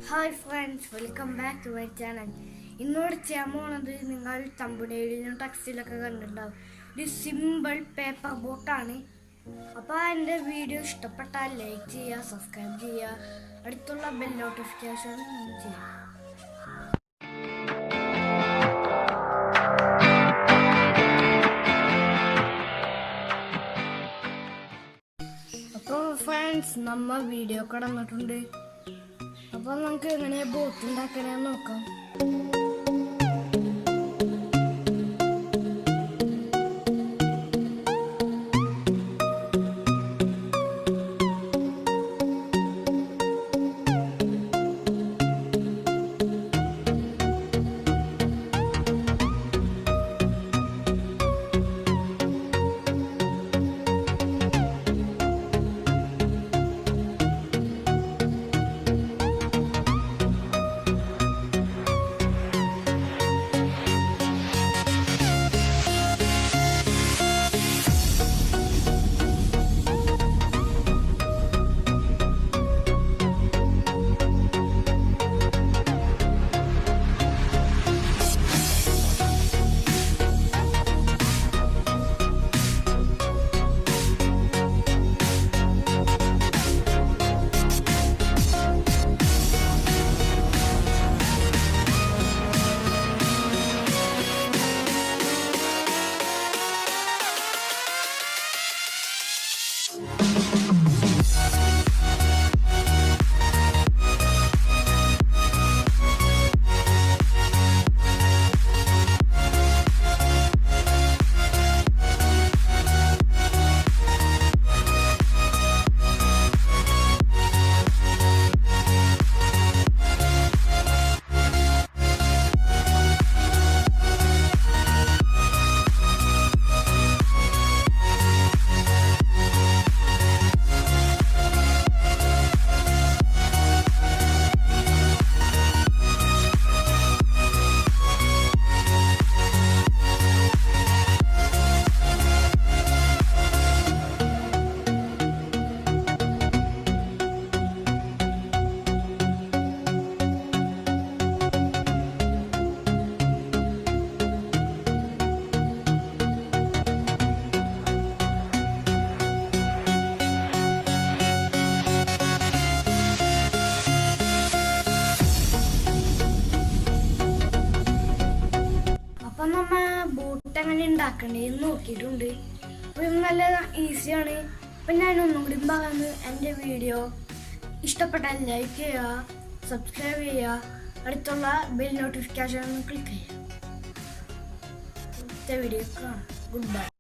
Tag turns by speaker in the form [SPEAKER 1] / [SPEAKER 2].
[SPEAKER 1] Hi friends, welcome back to my channel. ഇന്നോട് ചെയ്യാൻ പോണത് നിങ്ങൾ തമ്പുനയിലും ടെക്സ്റ്റിലൊക്കെ കണ്ടിട്ടുണ്ടാവും. ഒരു സിമ്പിൾ പേപ്പർ ബോട്ടാണ്. അപ്പോൾ എൻ്റെ വീഡിയോ ഇഷ്ടപ്പെട്ടാൽ ലൈക്ക് ചെയ്യുക, സബ്സ്ക്രൈബ് ചെയ്യുക, അടുത്തുള്ള ബെൽ നോട്ടിഫിക്കേഷൻ ചെയ്യുക. അപ്പോൾ ഫ്രണ്ട്സ്, നമ്മൾ വീഡിയോ കടന്നിട്ടുണ്ട്. അപ്പോൾ നമുക്ക് എങ്ങനെ ബോട്ട് ഉണ്ടാക്കണമെന്ന് നോക്കാം. അപ്പം നമ്മൾ ബോട്ട് എങ്ങനെ ഉണ്ടാക്കണ്ടേന്ന് നോക്കിയിട്ടുണ്ട്. അപ്പോൾ ഇത് നല്ല ഈസിയാണ്. അപ്പം ഞാൻ ഒന്നും കൂടി പറയുന്നത്, എൻ്റെ വീഡിയോ ഇഷ്ടപ്പെട്ടാൽ ലൈക്ക് ചെയ്യുക, സബ്സ്ക്രൈബ് ചെയ്യുക, അടുത്തുള്ള ബെൽ നോട്ടിഫിക്കേഷൻ ക്ലിക്ക് ചെയ്യുക. അടുത്ത വീഡിയോ കാണാം. Good bye.